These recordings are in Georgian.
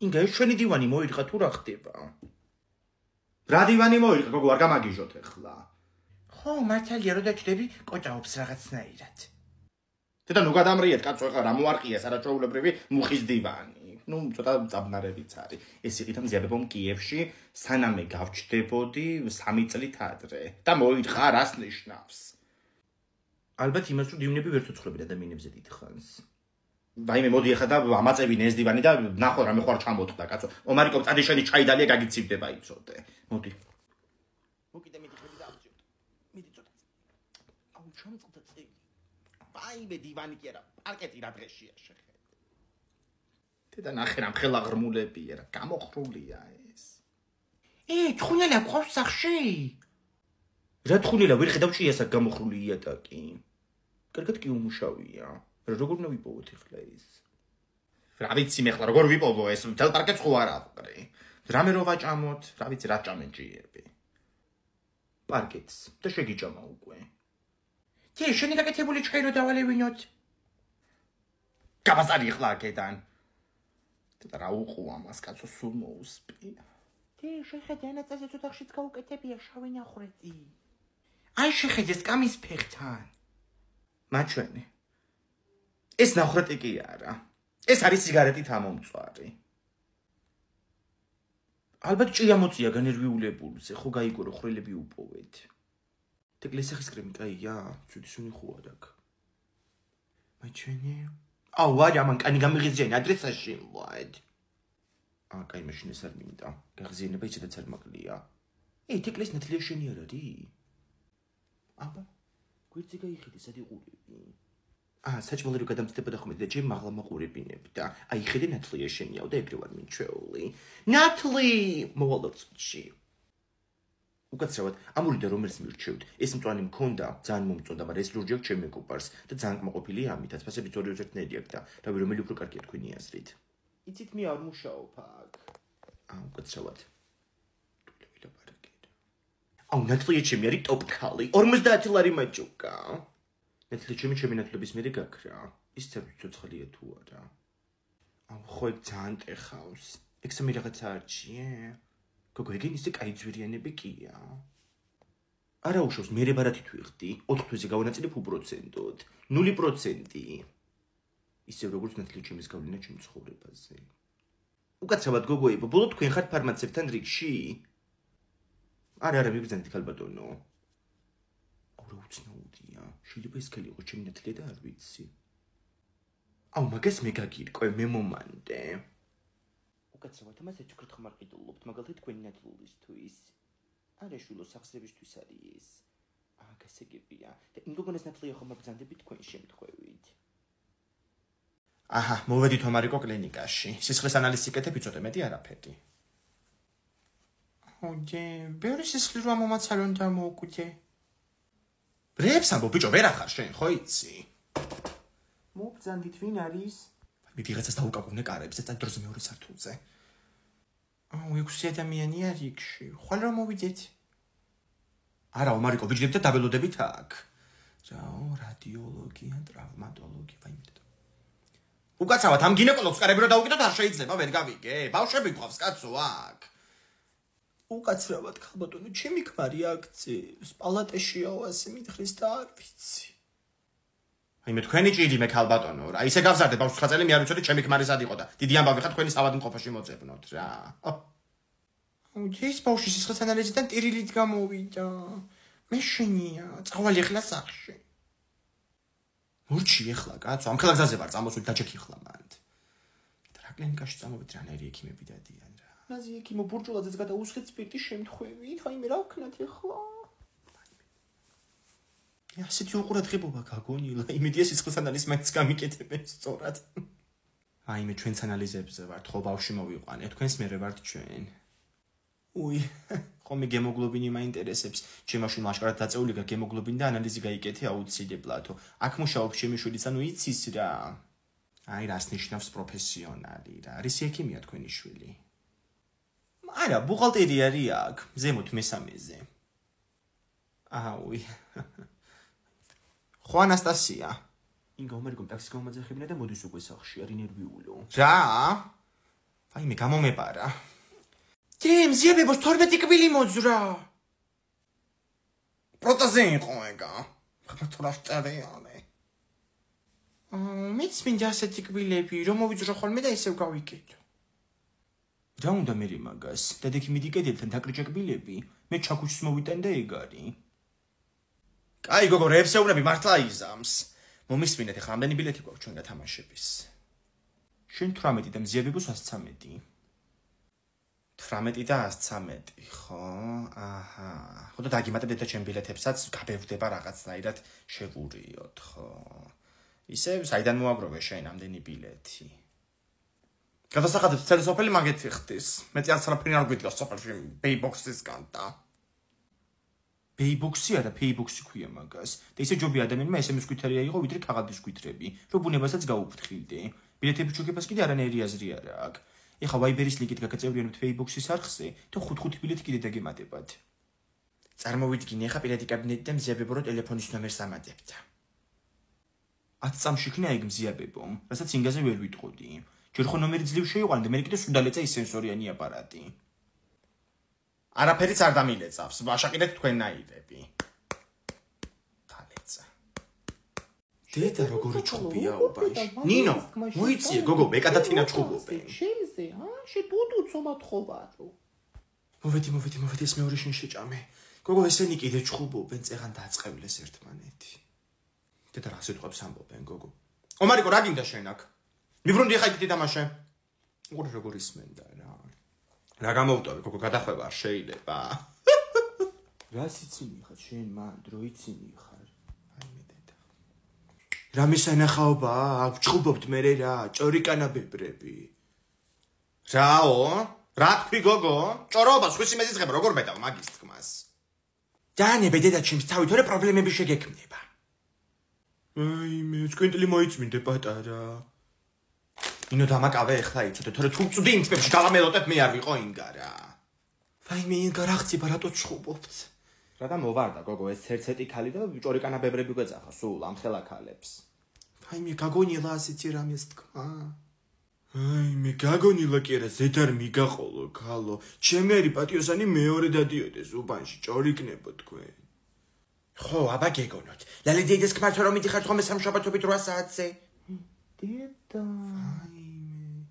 ინგა ეს ჩვენი დივანი მოირყა თუ რა ხდება? რა დივანი მოირყა, გოგო, არ გამაგიჟოთ ახლა. ხო, მართალია, რომ დაჭდები კოჭაობს რაღაცნაირად. და ნუ გადამრიეთ, კაცო, ახლა რა მოარყიეს არაჩვეულებრივი მუხის დივანი. ნუ ცოტა წაბნარებიც არის. ეს იყიდა მზიარებომ კიევში, სანამე გავჩდებოდი 3 წლით ადრე და მოირყა რას ნიშნავს? ალბათ იმას, რომ დივნები ვერ ცოცხლობენ ადამიანებზე დიდხანს. ვაიმე, მოდი ახლა და ამაწევინე ეს დივანი და ნახო რა მე ხوار ჩამოთყდა, კაცო. ომარიკო წადიშენი ჩაიდალია, გაგიცივდება იცოდე. მოდი. მოკიდე მიდიხები და ავწიოთ. მიდი ცოტა. აუ, ჩამოწყდა წელი. ვაიმე, დივანი კი არა, პარკეტი რა დღეშია შეხედე. და ნახე რა მხელა ღრმულებია რა, გამოხრულია ეს. თხუნელა ყავს სახში? რა თხუნელა, ვერ ხედავ ჭიასაკ გამოხრული იატაკი. კარგად კი უმუშავია. როგორ უნდა ვიპოვოთ ახლა ეს? რა ვიცი მე ახლა როგორ ვიპოვო ეს? მთელ პარკეთს ხო არ ავყრე. რამე რო ვაჭამოთ, რა ვიცი რა ჭამენ ჭიები. პარკეთს და შეგიჭამა უკვე. შენი გაკეთებული ჩხეი რო დავალევინოთ. გაბაზარი ახლა აქედან. და რა უყო ამას კაცო სულ მოუსპი. შეხედე ანაწაზე ცოტა ხშიც გაუკეთებია შავი ნახრეთი. აი შეხედე სკამის ფეხთან. მაჩვენე. ეს ნახრეთი კი არა. ეს არის სიგარეტით ამომწვარი. ალბათ ჭია მოწია განერვიულებულზე, ხო გაიგო რომ ხრელები უპოვეთ. და გლესახის კრემი კაია, ცუდი სუნი ხო არ აქვს. მაჩვენე. აუ, არა, მან კანი გამიღიზიანი ადრესაში ვაიდ. კაი, მაშინ ეს არ მინდა. გაღზიანება ისედაც არ მაკლია. თეკლეს ნათლია შენი არ არის? აბა, გვერდზე გაიხედე სად იყურები. საჭმელი რო გადამწდებოდა ხომ და ჯერ მაღლა მაყურებინებდა. აი, ხედე ნათლია შენიაო და ეგრე ვარ მინჩეული. ნათლი! მოვალოცში. უკაცრავად, ამურიდა რომელს მირჩევთ. ეს მწვანე მქონდა, ძალიან მომწონდა, მაგრამ ეს ლურჯი აქვს ჩემი მეგობარს და ძალიან კმაყოფილია ამითაც. ფასები ძორი ერთნაირი აქვს და რავი რომელი უფრო კარგია თქვენი აზრით. იცით მე არ მუშაობ აქ. უკაცრავად. აუ, ნათლია ჩემი არის ტოპ ქალი. 50 ლარი მაჭუკა. ნათლია ჩემი ნათლების მერე გაქრა. ის ცოცხალია თუ არა. აუ, ხო ეგ ძალიან ტეხავს. ეგ სამი რაღაცა არჩიე. გოგო, ეგ ისე კაი ძვირიანები კია. არა უშავს, მერე ბარათით ვიხდი. 4 თვეზე გავანაწილებ უპროცენტოდ. 0%. ისევ როგორც ნათლია ჩემის გავლენა ჩემ ცხოვრებაზე. უკაცრავად გოგოებო, ბოლო თქვენ ხართ ფარმაცევთან რიგში? არა, მიბრძანეთ ქალბატონო. აუ, რა უცნაურია. შეიძლება ეს ქალი იყო ჩემი ნათლია და არ ვიცი. აუ, მაგას მე გაგირკვე, მე მომანდე. უკაცრავად ამას ეჩქრით ხმარ ყიდულობთ, მაგალითად თქვენი ნათლულისთვის. არა შვილო სახსრებისთვის არის ეს. გასაგებია. და იმ გოგონას ნათლია ხომ ბრძანდებით თქვენ შემთხვევით. აჰა, მოვედით ომარიკო კლინიკაში. სისხლის ანალიზი იკეთებ, იცოდე მეტი არაფერი. ოდე, ბევრი სისხლი რომ მომაცალონ და მოუკვდე. რებს ამბობ, ბიჭო, ვერ ახარ შენ, ხო იცი? მობრძანდით ვინ არის? მიდი რაღაცას დაუკაკუნე კარებს, და დროზე მეორე სართულზე. აუ, 6 ადამიანი არის იქში. ხვალ რომ მოვიდეთ. არა, ომარიკო, ვიჯდებით და დაბელოდებით აქ. რაო, რადიოლოგია, ტრავმატოლოგია, ვაიმე. უკაცრავად, ამ გინეკოლოგს კარები რომ დაუკიდოთ არ შეიძლება, ვერ გავიგე. ბავშვები გვყავს კაცო აქ. უკაცრავად, ქალბატონო, ჩემი ქმარი აქცევს, პალატაშიაო ასე მითხრეს და არ ვიცი. მე თქვენი ჭირი მე ქალბატონო რა, ისე გავზარდე ბავშვს ხაწელი მე არ ვიცოდი ჩემი ქმარი სად იყო და დიდი ამბავი ხარ თქვენი ავადმყოფოში მოძებნოთ რა. ეს ბავშვი სისხლის ანალიზიდან ტირილით გამოვიდა. მე შენია, წავალი ახლა სახში. მურჩი ახლა კაცო, ამ ხელა გზაზე ვარ, წამოსული დაჭექი ახლა მანდ. რა კლინიკაში წამოვიდ რანაირი ექიმები დადიან რა. ნაზი ექიმო ბურჭულაძეც გადაუსხეთ სპირტის შემთხვევით, აი მე რა ვქნათ ახლა? ასეთი უყურადღებობა გაგონილა, იმედია სისხლის ანალიზს მაინც გამიკეთებენ სწორად. აი მე ჩვენს ანალიზებზე ვართ, ხო ბავშვი მოვიყვანე, თქვენს მერე ვართ ჩვენ. უი, ხომე გემოგლობინი მაინტერესებს. ჩემში ლაშკარად დაწეული გემოგლობინი და ანალიზი გაიკეთე აუცილებლად. აქ მუშაობს ჩემი შვილიც, ანუ იცის რა. აი რას ნიშნავს პროფესიონალი რა. არის ექიმია თქვენი შვილი. არა, ბუღალტერი არის აქ, ზემოთ მესამეზე. აუი. ხო აი მე გამომეპარა. მზიებებოს 12 კვილი მოძრა. პროტაზე იყო ეგა. ხათო რა შწერიანი. მეც მინდა ასეთი კბილები, რომ მოვიძრო ხოლმე და ისევ გავიკეთო. რა უნდა მე მაგას? დადექი მიდი კედელთან დაკრიჭა კბილები, მე ჩაქუჩს მოვიტან და ეგ არის. კაი გოგო, რევსეუნები მართლა იზამს. მომისმინეთ, ახლა ამდენი ბილეთი გვაქვს ჩვენ გათამაშების. შენ 18 და მზიებებოს 113. 18 და 113, ხო? აჰა. ხო და დაგიმატებდეთ და ჩემ ბილეთებსაც გაბევდება რაღაცნაირად შეგურიოთ, ხო? ისე საიდან მოაბროვე შენ ამდენი ბილეთი? გადასახადებს ცელი სოფელი მაგეთი ხდის. მეტი არც არაფერი არ გვიდგას სოფელში Paybox-ისგან და Paybox-ია და Paybox-ი ქვია მაგას. და ისე ჯობია ადამიანმა SMS კვითარია იყო ვიდრე ქაღალდის კვითრები, რომ ბუნებასაც გაუფრთხილდე. ბილეთების ჩუქებას კიდე არანაირი აზრი არა აქვს. ეხა Viber-ის ლინკით გაგაწევრიანებთ Paybox-ის არხზე და 5 ბილეთი კიდე დაგემატებათ. წარმოვიდგინე, ეხა პირადი კაბინეტი და მზიებებო რო ტელეფონის ნომერს ამატებთ. 10 წამში იქნა ეგ მზიებებო, რასაც ინგაზე ვერ ვიტყოდი. ჯერ ხო ნომერი ძლივ შეიყვანე და მე კიდე სუდალეცა ის სენსორიანი აპარატი. არაფერიც არ დამილეწავს, ვაშაყიდეთ თქვენნაირები. ხალეცა. დედა როგორი ჩხუბია უბანში. ნინო, მოიწიე გოგო, ბეკა და თინა ჩხუბობენ. შემზე, შედუდუ ცომათხოვარო. მოვედი, ეს მეორე შენ შეჭამე. გოგო, ესენი კიდე ჩხუბობენ, წეღან დაწყევლეს ერთმანეთი. დედა რა სიტყვებს ამბობენ, გოგო. ომარიკო, რა გინდა შენ აქ? მიბრუნდი ხა იქ დითამაშე. უყურე როგორ ისმენდა რა. რა გამოვტოვე, გოგო, გადახვევა არ შეიძლება. რა სიცინი ხარ შენ, მან დრო იცინი ხარ. აი მე დედა. რა მისანახაობა, აქ ჩხუბობთ მე რა, ჭორიკანაბებრები. რაო? რა თქვი გოგო? ჭორობა, სხვისი მეზიძღება, როგორ მეტავ მაგის თქმას. დანებე დედა ჩემს თავი, თორე პრობლემები შეგექმნება. აი მე სკვინტლი მოიწმინდე პატარა. ინო დამაკავე ახლა იცოდე, თორე თუ წვდი იმ წებში გავამელოტებ მე არ ვიყო ინგარა. ვაიმე ინგა რა ხდება, რატო ჩხუბობთ? რა და მოვარდა გოგო, ეს ცერცეტი ქალი და ჭორიკანაბებრები გვეძახა სულ ამ ხელა ქალებს. ვაიმე გაგონილა ასეთი რამეს თქვა. აი მე გაგონილა კი არა, ზედარ მიგაყოლო ქალო. ჩემი არი პატიოსანი მეორე დადიოდეს უბანში, ჭორიკნებო თქვენ. ხო, აბა გეგონოთ. ლალი დედეს კმართო რომ მიდიხარ ხოლმე სამშაბათობით 8 საათზე. დედა.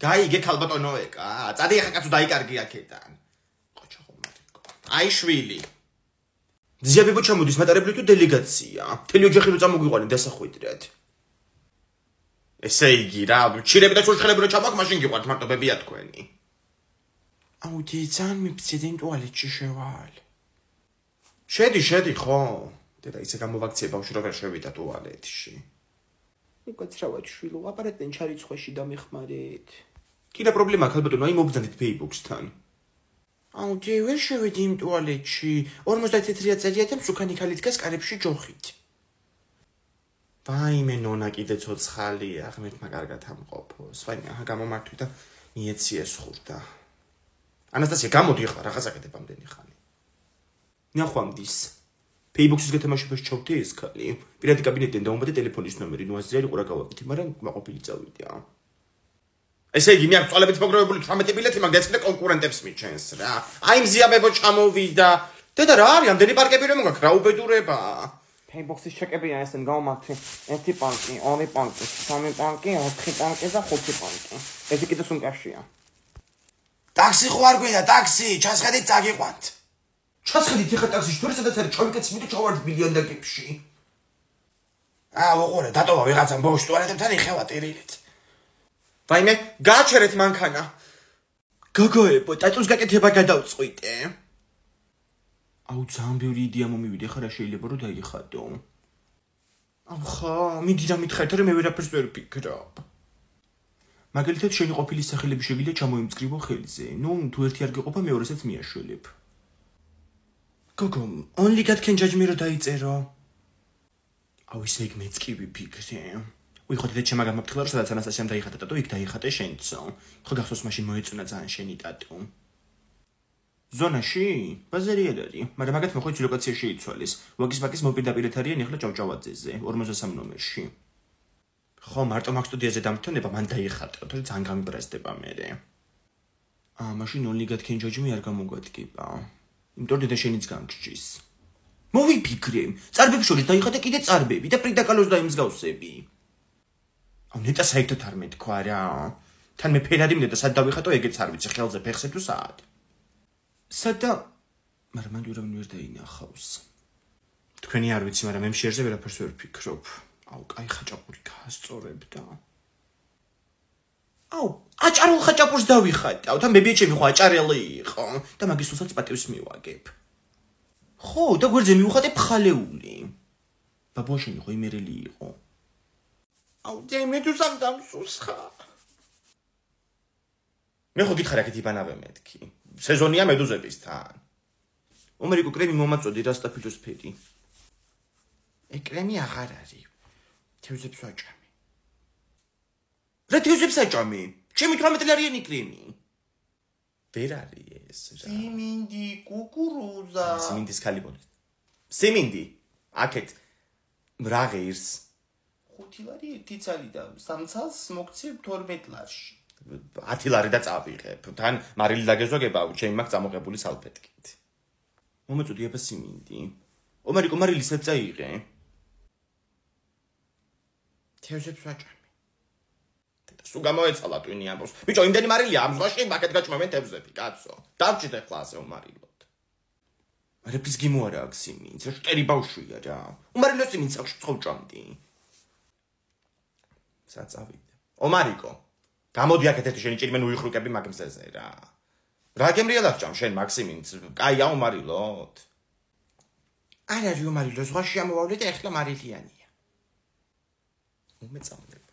გაიგე ქალბატონო ეკა, წადი ახლა კაცო დაიკარგი აქედან. ყოჩა ხომარიკო. აი შვილი. მზიებებო ჩამოდის მატარებლი თუ დელეგაცია. მთელი ოჯახი რო წამოგვიყვანე დასახვიდრად. ესე იგი რა, ჩირები და ჩურჩხელები რო ჩამოაქვს, მაშინ გიყვართ მარტობებია თქვენი. აუ ძან მიფცედენ ტუალეტში შევალ. შედი ხო. დედა ისე გამოვაქციე ბავშვი რო ვერ შევიდა ტუალეტში. იკაცრავად შვილო, აპარატენ ჩარიცხვეში დამეხმარეთ. კიდე პრობლემა ქალბატონო, აი მობრძანდით Paybox-თან. აუ ჯე ვერ შევედი იმ ტუალეტში. 54 წელია და მსუქანი ქალი დგას კარებში ჯოხით. ვაიმე ნონა კიდე ცოცხალია, ღმერთმა კარგად ამყოფოს. ვაიმე, აჰა გამომართვი და მიეციეს ხურდა. ანასტასია, გამოდი ახლა, რაღაცა კეთებ ამდენი ხანი. ნახვამდის. Paybox-ის გათამაშებას ჩავდი ეს ქალი. პირადი კაბინეტიდან დაუმბადე ტელეფონის ნომერი, ნუ ასე ყურა გავაკეთე, მაგრამ მაყოფილი წავიდა. ესე იგი, მე აქ წვალებით მოგროვებული 18 ბილეთი მაგ და კონკურენტებს მიჩენს რა. აი მზიაბებო ჩამოვიდა. დედა რა არის, ამდენი პარკები რომ მოგაქვს, რა უბედურება. Paybox-ის ჩეკებია ესენ გავმართვი. 1 პანკი, 2 პანკი, 3 პანკი, 4 პანკი და 5 პანკი. ესე კიდე სუნკაშია. ტაქსი ხო არ გვინდა, ტაქსი, ჩასხედით წაგიყვანთ. ჩასხედით ეხა ტაქსიში, თორე სადაც არის ჩავიკეთს მიდე ჩავარდ მილიონდაკებში. უყურე, დატოვა ვიღაცამ ბავშვს ტუალეტებთან იხევა ტერილით. ვაიმე, გააჩერეთ მანქანა. გოგოებო, ტატუს გაკეთება გადავწყვიტე. აუ ძალიან ბევრი იდეა მომივიდა, ხა რა შეიძლება რომ დაიხატო. აუ ხა, მიდი და მითხარ, თორე მე ვერაფერს ვერ ვფიქრობ. მაგალითად შენი ყოფილი სახელები შეგიძლია ჩამოიმწკრივო ხელზე. ნუ თუ ერთი არ გიყოფა მეორესაც მიაშველებ. გოგო, only God can judge me რო დაიწერო. აუ ისე იქ მეც კი ვიფიქრე. ვიხოთ და ჩემაგან მაფრთხილა რომ სადაც ანასტასიამ დაიხატა ტატუ, იქ დაიხატე შენცო. ხო გახსოვს მაშინ მოეწონა ძალიან შენი ტატუ. ზონაში? ბაზარიად არის, მაგრამ მაგათ მოხოიც ლოკაცია შეიცვალეს. ვაკის მოპირდაპირეთ არიან ახლა ჭავჭავაძეზე, 53 ნომერში. ხო, მარტო მაგ სტუდიაზე დამთონება მან დაიხატა, თორე ძალიან გამიბრაზდება მერე. მაშინ ოლიგად ქენჯაჯიმი არ გამოგადგება. იმიტომ რომ შენიც გამჭჭის. მოვიფიქრე, წარბებს შორის დაიხატე კიდე წარბები და პრიდა კალოს დაიმსგავსები. ნეტა საერთოდ არ მეთქვა რა. თან მე ფერადი მნეტა სად დავიხატო ეგეც არ ვიცი, ხელზე ფეხზე თუ სად. სადა მაგრამ მან ურავინ ვერ დაინახავს. თქვენი არ ვიცი, მაგრამ მე მშერზე ვერაფერს ვერ ვფიქრობ. აუ, კაი ხაჭაპური გაასწორებ და. აუ, აჭარულ ხაჭაპურს დავიხატავ, თან ბებიაჩემი ხო აჭარელი იყო და მაგის უსაც პატივს მივაგებ. ხო, და გვერდზე მივუხატე ფხალეული. ბაბუაშენი ხო იმერელი იყო. აუ, მე თუ სამ დამსუსხა. მე ხო გითხარ აქეთ იბანავე მეთქი. სეზონია მედუზებისთან. ომერიკო კრემი მომაწოდი რასტაფილოს ფერი. კრემი აღარ არის. თევზებს ვაჭამი. რა თევზებს აჭამი? ჩემი 18 ლარიანი კრემი. ვერ არის ეს რა. Siminди, kukuruza. Siminდის ქალი მოდით. Siminდი. აქეთ მრაღერს 5 ლარი 1 წალი და 3 წელს მოგცემ 12 ლარში. 10 ლარი და წავიღებ. თან მარილი დაგეზოგებავ, ჩემი მაქვს წამოღებული სალფეტკით. მომეწოდი აბა Siminდი. ომერიკო მარილის ებ წაიღე. თევზებს ვაჭამი. სულ გამოეცალა ტვინი ამბობს. ბიჭო, იმდენი მარილია ამ ზღვაში, მაგეთ გაჭმევენ თევზები, კაცო. დავჭიდე ხლა ასე უმარილოთ. რეპის გიმოარა აქ Siminds, შტერი ბავშვია რა. უმარილო Siminds აქვს წოვჭამდი. საწავიდე. ომარიკო, გამოდი აქეთ ერთი შენი ჭირიმენ უიხრუკები მაგ მზეზე რა. რა გემრიელად ჭამ შენ Siminds? კაია უმარილოთ. არ არის უმარილო, ზღვაში ამოვავლეთ ეხლა მარილიანია. უმეწამდე.